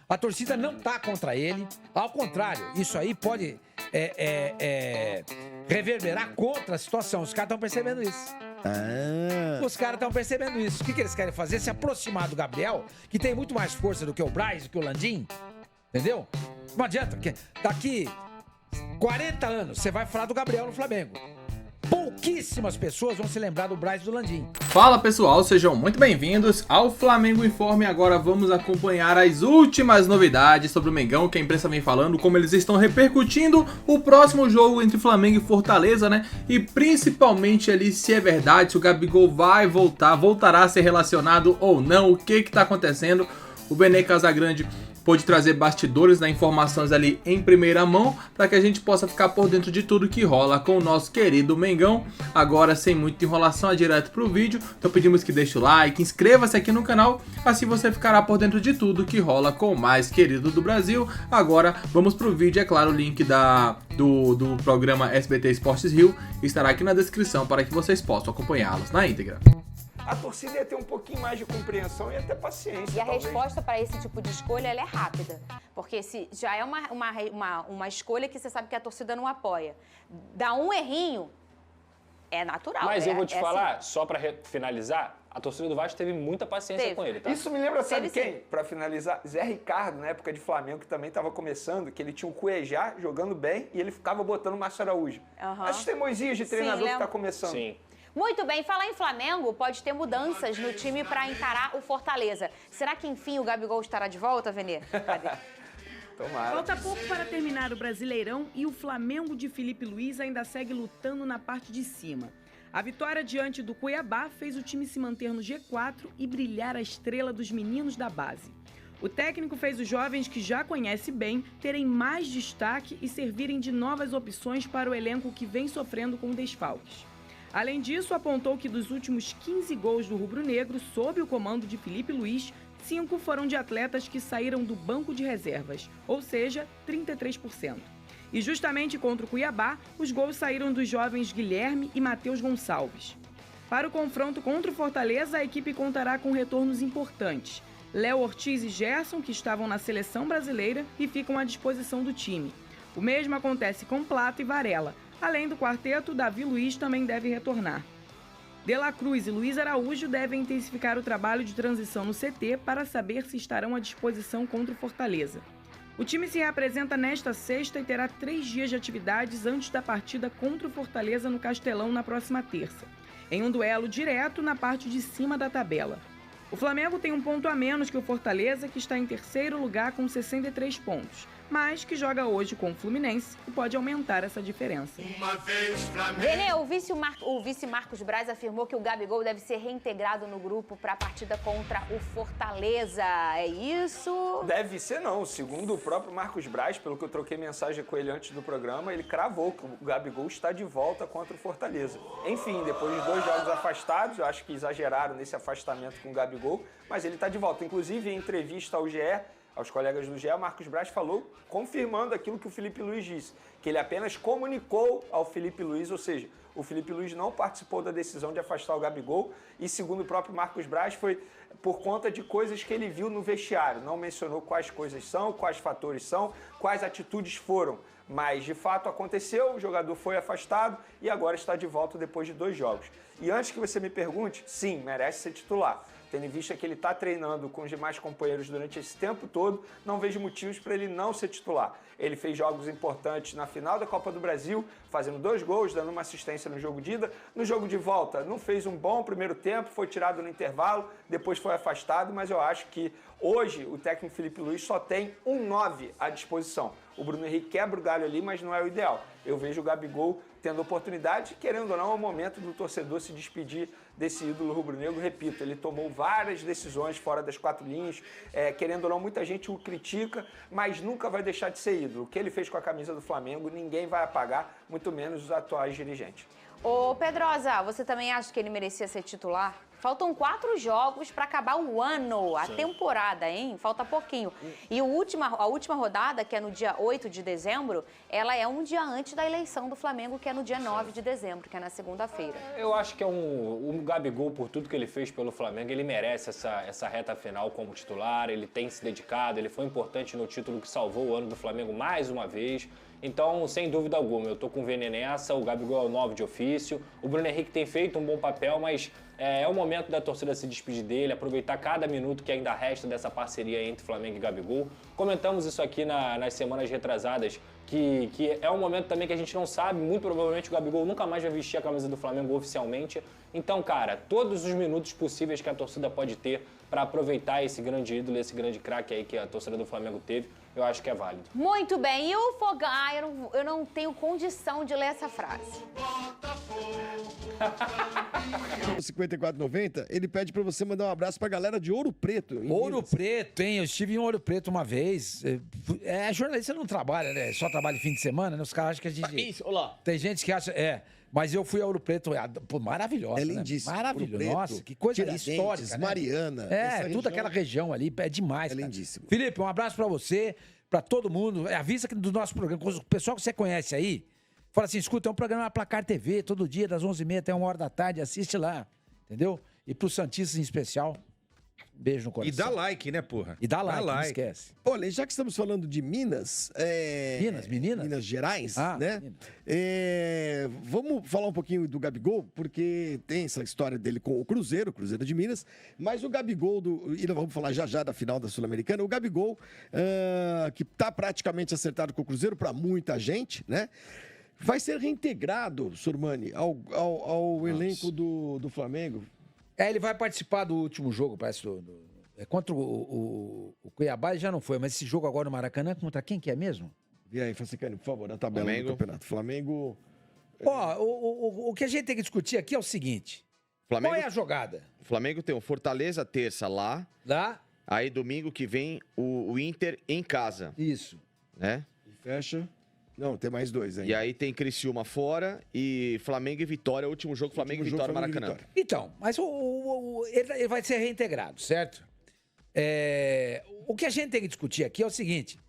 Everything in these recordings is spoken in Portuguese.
A torcida não tá contra ele. Ao contrário, isso aí pode reverberar contra a situação. Os caras estão percebendo isso. Os caras estão percebendo isso. O que eles querem fazer? Se aproximar do Gabriel, que tem muito mais força do que o Braz, do que o Landim. Entendeu? Não adianta, porque daqui 40 anos você vai falar do Gabriel no Flamengo. Pouquíssimas pessoas vão se lembrar do Braz e do Landim. Fala pessoal, sejam muito bem-vindos ao Flamengo Informe. Agora vamos acompanhar as últimas novidades sobre o Mengão, que a imprensa vem falando, como eles estão repercutindo o próximo jogo entre Flamengo e Fortaleza, né? E principalmente ali se é verdade, se o Gabigol vai voltará a ser relacionado ou não, o que tá acontecendo. O Benê Casagrande pôde trazer bastidores, né, informações ali em primeira mão, para que a gente possa ficar por dentro de tudo que rola com o nosso querido Mengão. Agora, sem muita enrolação, é direto pro vídeo. Então pedimos que deixe o like, inscreva-se aqui no canal, assim você ficará por dentro de tudo que rola com o mais querido do Brasil. Agora, vamos pro vídeo, é claro, o link do programa SBT Esportes Rio estará aqui na descrição para que vocês possam acompanhá-los na íntegra. A torcida ia ter um pouquinho mais de compreensão e até paciência. E a talvez. resposta para esse tipo de escolha ela é rápida. Porque se já é uma escolha que você sabe que a torcida não apoia. Dá um errinho, é natural. Mas eu vou te falar, assim. só para finalizar, a torcida do Vasco teve muita paciência com ele, tá? Isso me lembra, sabe Teve quem? Para finalizar, Zé Ricardo, na época de Flamengo, que também estava começando, que ele tinha um Cuejá jogando bem e ele ficava botando o Márcio Araújo. Essas teimosias de treinador que está começando. Sim. Muito bem, falar em Flamengo, pode ter mudanças no time para encarar o Fortaleza. Será que enfim o Gabigol estará de volta, Venê? Cadê? Tomara. Falta pouco para terminar o Brasileirão e o Flamengo de Felipe Luiz ainda segue lutando na parte de cima. A vitória diante do Cuiabá fez o time se manter no G4 e brilhar a estrela dos meninos da base. O técnico fez os jovens que já conhece bem terem mais destaque e servirem de novas opções para o elenco que vem sofrendo com desfalques. Além disso, apontou que dos últimos 15 gols do rubro-negro, sob o comando de Felipe Luiz, 5 foram de atletas que saíram do banco de reservas, ou seja, 33%. E justamente contra o Cuiabá, os gols saíram dos jovens Guilherme e Matheus Gonçalves. Para o confronto contra o Fortaleza, a equipe contará com retornos importantes. Léo Ortiz e Gerson, que estavam na seleção brasileira e ficam à disposição do time. O mesmo acontece com Plata e Varela. Além do quarteto, Davi Luiz também deve retornar. De La Cruz e Luiz Araújo devem intensificar o trabalho de transição no CT para saber se estarão à disposição contra o Fortaleza. O time se reapresenta nesta sexta e terá 3 dias de atividades antes da partida contra o Fortaleza no Castelão na próxima terça, em um duelo direto na parte de cima da tabela. O Flamengo tem um ponto a menos que o Fortaleza, que está em terceiro lugar com 63 pontos, mas que joga hoje com o Fluminense e pode aumentar essa diferença. Venê, o vice Marcos Braz afirmou que o Gabigol deve ser reintegrado no grupo para a partida contra o Fortaleza. É isso? Deve ser não. Segundo o próprio Marcos Braz, pelo que eu troquei mensagem com ele antes do programa, ele cravou que o Gabigol está de volta contra o Fortaleza. Enfim, depois de 2 jogos afastados, eu acho que exageraram nesse afastamento com o Gabigol, mas ele está de volta. Inclusive, em entrevista ao GE, aos colegas do GE, o Marcos Braz falou, confirmando aquilo que o Felipe Luiz disse, que ele apenas comunicou ao Felipe Luiz, ou seja, o Felipe Luiz não participou da decisão de afastar o Gabigol e, segundo o próprio Marcos Braz, foi por conta de coisas que ele viu no vestiário. Não mencionou quais coisas são, quais fatores são, quais atitudes foram. Mas, de fato, aconteceu, o jogador foi afastado e agora está de volta depois de 2 jogos. E antes que você me pergunte, sim, merece ser titular. Tendo em vista que ele está treinando com os demais companheiros durante esse tempo todo, não vejo motivos para ele não ser titular. Ele fez jogos importantes na final da Copa do Brasil, fazendo 2 gols, dando uma assistência no jogo de ida. No jogo de volta, não fez um bom primeiro tempo, foi tirado no intervalo, depois foi afastado, mas eu acho que hoje o técnico Felipe Luiz só tem um 9 à disposição. O Bruno Henrique quebra o galho ali, mas não é o ideal. Eu vejo o Gabigol tendo oportunidade, querendo ou não, é o momento do torcedor se despedir desse ídolo rubro-negro. Repito, ele tomou várias decisões fora das 4 linhas, querendo ou não, muita gente o critica, mas nunca vai deixar de ser ídolo. O que ele fez com a camisa do Flamengo, ninguém vai apagar, muito menos os atuais dirigentes. Ô Pedrosa, você também acha que ele merecia ser titular? Faltam 4 jogos para acabar o ano, a temporada, hein? Falta pouquinho. E a última rodada, que é no dia 8 de dezembro, ela é um dia antes da eleição do Flamengo, que é no dia 9 de dezembro, que é na segunda-feira. Eu acho que o Gabigol, por tudo que ele fez pelo Flamengo, ele merece essa reta final como titular, ele tem se dedicado, ele foi importante no título que salvou o ano do Flamengo mais uma vez. Então, sem dúvida alguma, eu tô com o Vene nessa, o Gabigol é o 9 de ofício, o Bruno Henrique tem feito um bom papel, mas é o momento da torcida se despedir dele, aproveitar cada minuto que ainda resta dessa parceria entre Flamengo e Gabigol. Comentamos isso aqui nas semanas retrasadas, que é um momento também que a gente não sabe, muito provavelmente o Gabigol nunca mais vai vestir a camisa do Flamengo oficialmente. Então, cara, todos os minutos possíveis que a torcida pode ter para aproveitar esse grande ídolo, esse grande craque aí que a torcida do Flamengo teve, eu acho que é válido. Muito bem. E o Fogão? Eu não tenho condição de ler essa frase. No 54,90, ele pede pra você mandar um abraço pra galera de Ouro Preto. Ouro Preto, hein? Eu estive em Ouro Preto uma vez. Jornalista não trabalha, né? Só trabalha fim de semana, né? Os caras acham que a gente... Isso, olá. Tem gente que acha... Mas eu fui a Ouro Preto, pô, maravilhosa, É né? lindíssimo. Maravilhoso. Ouro Preto, Nossa, que coisa Tiradentes, histórica, né? Mariana. essa Tudo região aquela região ali, é demais, é cara. lindíssimo. Felipe, um abraço pra você, pra todo mundo. Avisa que do nosso programa, o pessoal que você conhece aí, fala assim, escuta, é um programa na Placar TV, todo dia, das 11h30 até 1h da tarde, assiste lá, entendeu? E pros Santistas em especial, beijo no coração. E dá like, né, porra? E dá like, não esquece. Olha, já que estamos falando de Minas... Meninas? Minas Gerais, Ah, né? Vamos falar um pouquinho do Gabigol, porque tem essa história dele com o Cruzeiro de Minas, mas o Gabigol, e nós vamos falar já da final da Sul-Americana, o Gabigol, que está praticamente acertado com o Cruzeiro para muita gente, né? Vai ser reintegrado, Sormani, ao elenco do Flamengo. Ele vai participar do último jogo, parece, contra o Cuiabá, ele já não foi, mas esse jogo agora no Maracanã, contra quem que é mesmo? E aí, Facicani, por favor, a tabela do campeonato. Flamengo... O que a gente tem que discutir aqui é o seguinte, qual é a jogada? O Flamengo tem o Fortaleza terça lá, aí domingo que vem o Inter em casa. Isso. Né? Fecha... Não, tem mais 2 aí. E aí tem Criciúma fora e Flamengo e Vitória, o último jogo Flamengo e Vitória no Maracanã. Então, mas ele vai ser reintegrado, certo? O que a gente tem que discutir aqui é o seguinte,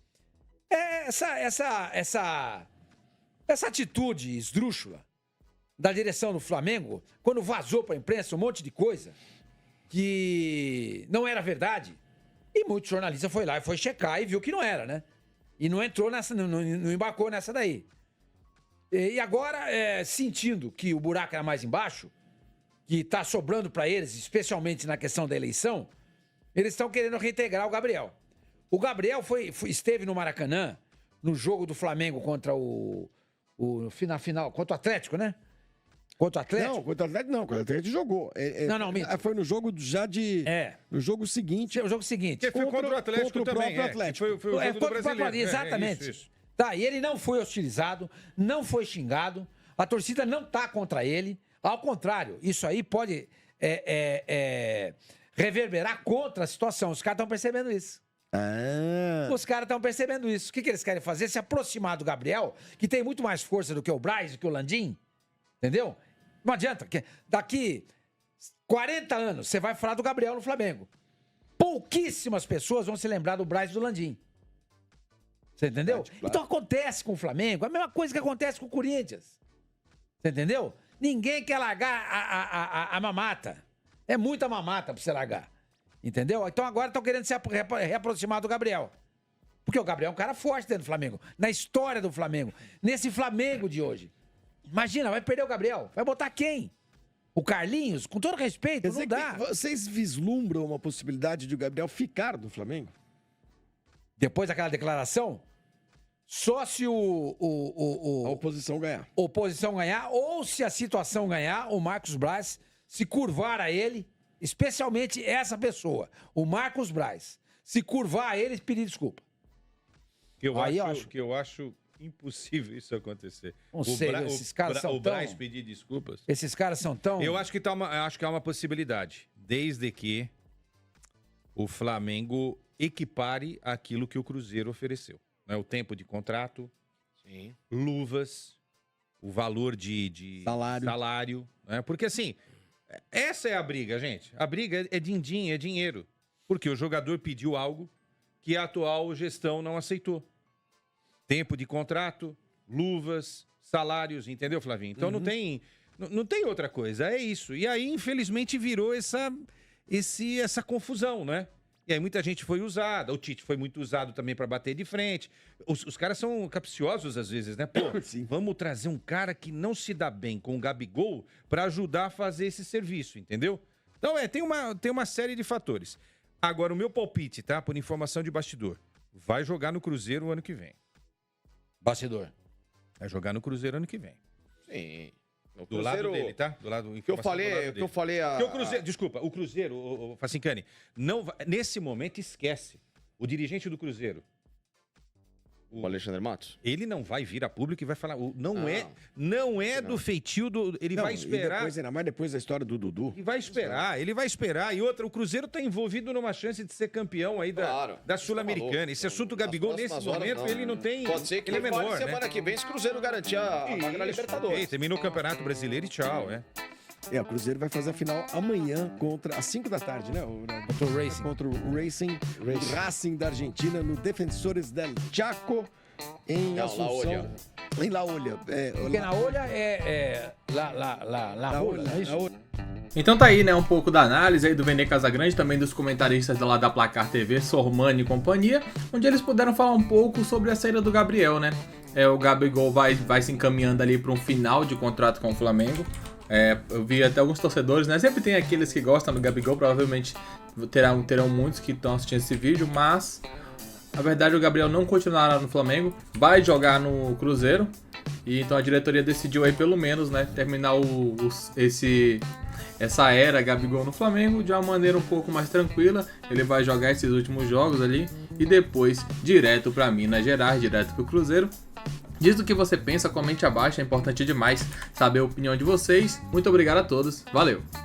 essa atitude esdrúxula da direção do Flamengo, quando vazou pra imprensa um monte de coisa que não era verdade, e muito jornalista foi lá e foi checar e viu que não era, né? E não entrou nessa, não embarcou nessa daí. E agora, sentindo que o buraco era mais embaixo, que tá sobrando para eles, especialmente na questão da eleição, eles estão querendo reintegrar o Gabriel. O Gabriel esteve no Maracanã, no jogo do Flamengo contra na final, contra o Atlético, né? Contra o Atlético? Não, contra o Atlético não, contra o Atlético jogou. Minto. Foi no jogo já de... No jogo seguinte. O jogo seguinte. Que foi contra o Atlético também. Próprio Atlético. Foi o jogo do Brasileiro. Exatamente. Isso. Tá, e ele não foi hostilizado, não foi xingado, a torcida não tá contra ele, ao contrário, isso aí pode reverberar contra a situação. Os caras estão percebendo isso. Os caras estão percebendo isso. O que eles querem fazer? Se aproximar do Gabriel, que tem muito mais força do que o Braz, do que o Landim, entendeu? Não adianta. Daqui 40 anos, você vai falar do Gabriel no Flamengo. Pouquíssimas pessoas vão se lembrar do Braz e do Landim. Você entendeu? Então acontece com o Flamengo, a mesma coisa que acontece com o Corinthians. Você entendeu? Ninguém quer largar a mamata. É muita mamata pra você largar. Entendeu? Então agora estão querendo se reaproximar do Gabriel. Porque o Gabriel é um cara forte dentro do Flamengo. Na história do Flamengo. Nesse Flamengo de hoje. Imagina, vai perder o Gabriel. Vai botar quem? O Carlinhos? Com todo respeito, não dá. Vocês vislumbram uma possibilidade de o Gabriel ficar no Flamengo? Depois daquela declaração? Só se a oposição ganhar. Oposição ganhar, ou se a situação ganhar, o Marcos Braz se curvar a ele, especialmente essa pessoa, o Marcos Braz, se curvar a ele e pedir desculpa. Eu acho impossível isso acontecer. Não sei, esses caras são o Braz pedir desculpas. Esses caras são tão... Eu acho que há uma possibilidade, desde que o Flamengo equipare aquilo que o Cruzeiro ofereceu. O tempo de contrato, luvas, o valor de salário. Né? Porque assim, Essa é a briga, gente. A briga é din-din, é dinheiro. Porque o jogador pediu algo que a atual gestão não aceitou. Tempo de contrato, luvas, salários, entendeu, Flavinho? Então não tem outra coisa, é isso. E aí, infelizmente, virou essa confusão, né? E aí muita gente foi usada, o Tite foi muito usado também para bater de frente. Os caras são capciosos às vezes, né? Pô, vamos trazer um cara que não se dá bem com o Gabigol para ajudar a fazer esse serviço, entendeu? Então tem uma série de fatores. Agora, o meu palpite, tá? Por informação de bastidor, vai jogar no Cruzeiro o ano que vem. Bastidor. Vai jogar no Cruzeiro ano que vem. Sim. Do lado dele, tá? Do lado O que eu falei... Porque o Cruzeiro, desculpa, o Cruzeiro, o Facincani, não vai, nesse momento esquece. O dirigente do Cruzeiro, O Alexandre Matos? ele não vai vir a público e vai falar. Não é do feitio do. Ele vai esperar. Ainda mais depois da história do Dudu. Ele vai esperar. E outra, o Cruzeiro tá envolvido numa chance de ser campeão aí da Sul-Americana. Esse assunto do Gabigol, nesse momento, ele não tem. Pode ser que ele é menor, semana né? que vem, se o Cruzeiro garantir a vaga na Libertadores. Terminou o Campeonato Brasileiro e tchau, O Cruzeiro vai fazer a final amanhã às 5 da tarde, né? Contra o Racing. Contra o Racing da Argentina, no Defensores del Chaco, em Assunção. Em La Olha. Porque na Olha é La Olha, é isso? Então tá aí, né, um pouco da análise aí do Vene Casagrande, também dos comentaristas lá da Placar TV, Sormani e companhia, onde eles puderam falar um pouco sobre a saída do Gabriel, né? O Gabigol vai se encaminhando ali para um final de contrato com o Flamengo. Eu vi até alguns torcedores, né? Sempre tem aqueles que gostam do Gabigol, provavelmente terão muitos que estão assistindo esse vídeo, mas na verdade o Gabriel não continuará no Flamengo, vai jogar no Cruzeiro, e então a diretoria decidiu aí pelo menos, né, terminar essa era Gabigol no Flamengo de uma maneira um pouco mais tranquila. Ele vai jogar esses últimos jogos ali e depois direto para Minas Gerais, direto pro Cruzeiro. Diz o que você pensa, comente abaixo, é importante demais saber a opinião de vocês. Muito obrigado a todos, valeu!